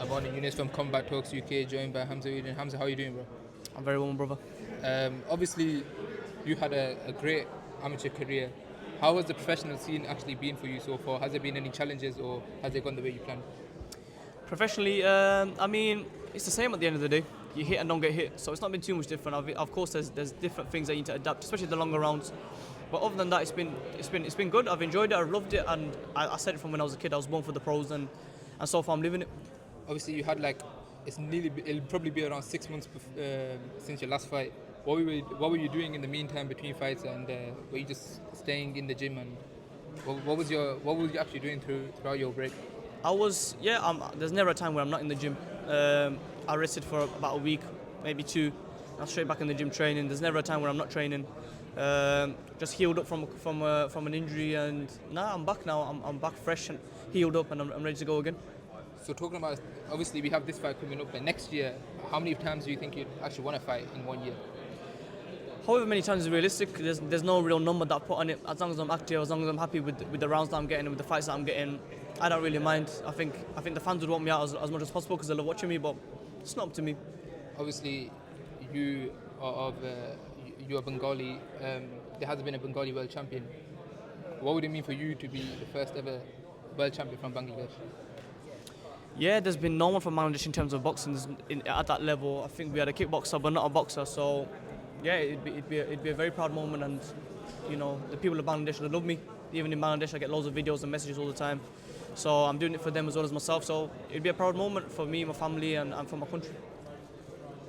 I'm on Yunus from Combat Talks UK, joined by Hamza Uddin. Hamza, how are you doing, bro? I'm very well, brother. Obviously, you had a great amateur career. How has the professional scene actually been for you so far? Has there been any challenges or has it gone the way you planned? Professionally, I mean, it's the same at the end of the day. You hit and don't get hit, so it's not been too much different. Of course, there's different things that you need to adapt, especially the longer rounds. But other than that, it's been good. I've enjoyed it. I've loved it, and I said it from when I was a kid. I was born for the pros, and so far I'm living it. Obviously, you had it'll probably be around 6 months since your last fight. What were you doing in the meantime between fights, and were you just staying in the gym, and what was you actually doing throughout your break? There's never a time where I'm not in the gym. I rested for about a week, maybe two. I'm straight back in the gym training. There's never a time where I'm not training. Just healed up from an injury, and now I'm back now. I'm back fresh and healed up, and I'm ready to go again. So talking about, obviously we have this fight coming up, and next year, how many times do you think you'd actually want to fight in 1 year? However many times is realistic. There's no real number that I put on it. As long as I'm active, as long as I'm happy with the rounds that I'm getting and with the fights that I'm getting, I don't really mind. I think the fans would want me out as much as possible because they love watching me, but it's not up to me. Obviously, you are Bengali. There hasn't been a Bengali world champion. What would it mean for you to be the first ever world champion from Bangladesh? Yeah, there's been no one from Bangladesh in terms of boxing at that level. I think we had a kickboxer, but not a boxer. So, yeah, it'd be a very proud moment, and the people of Bangladesh would love me. Even in Bangladesh, I get loads of videos and messages all the time. So I'm doing it for them as well as myself. So it'd be a proud moment for me, my family, and for my country.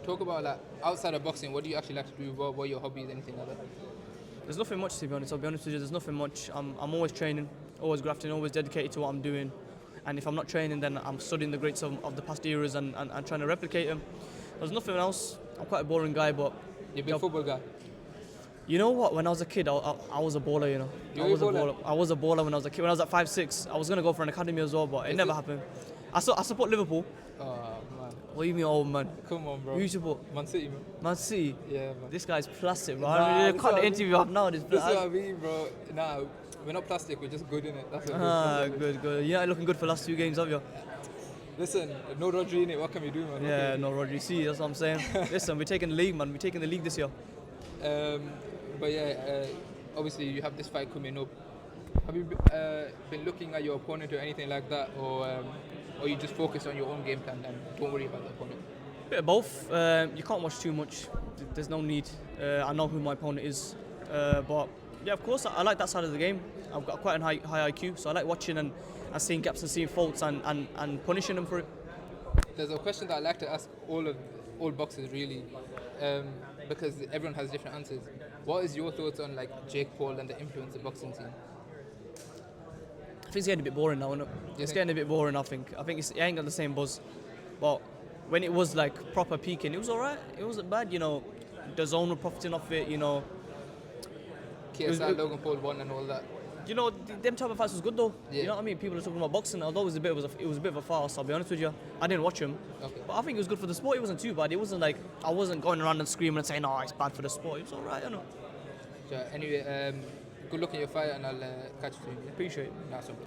Talk about outside of boxing. What do you actually like to do? What are your hobbies? Anything like that? There's nothing much, to be honest. I'll be honest with you. There's nothing much. I'm always training, always grafting, always dedicated to what I'm doing. And if I'm not training, then I'm studying the greats of the past eras and trying to replicate them. There's nothing else. I'm quite a boring guy, but you're a big football guy. You know what? When I was a kid, I was a baller. I was a baller. I was a baller when I was a kid. When I was at 5'6", I was gonna go for an academy as well, but it never happened. I support Liverpool. Oh man. What do you mean, old man? Come on, bro. Who you support? Man City, man. Man City. Yeah, man. This guy's plastic, bro. I can't interview up now. This is what I mean, bro. Nah, we're not plastic. We're just good in it. That's what good. You're not looking good for the last 2 games, have you? Listen, no Rodri in it. What can we do, man? Yeah, no Rodri. See, that's what I'm saying. Listen, we're taking the league, man. We're taking the league this year. But yeah, obviously you have this fight coming up. Have you been looking at your opponent or anything like that, or you just focus on your own game plan and don't worry about the opponent? Bit of both. You can't watch too much. There's no need. I know who my opponent is, but yeah, of course, I like that side of the game. I've got quite a high IQ, so I like watching and seeing gaps and seeing faults and punishing them for it. There's a question that I like to ask all boxers really, because everyone has different answers. What is your thoughts on Jake Paul and the influence of boxing scene? I think it's getting a bit boring now, isn't it? It's getting a bit boring. I think it ain't got the same buzz. But when it was proper peaking, it was alright. It wasn't bad, The zone were profiting off it, KSI, Logan Paul won and all that. Them type of fights was good though. Yeah. You know what I mean? People are talking about boxing, although it was a bit of a farce. I'll be honest with you. I didn't watch him, but I think it was good for the sport. It wasn't too bad. It wasn't I wasn't going around and screaming and saying, "Oh, it's bad for the sport." It was alright, So anyway, good luck in your fight, and I'll catch you soon. Appreciate it. Nice one.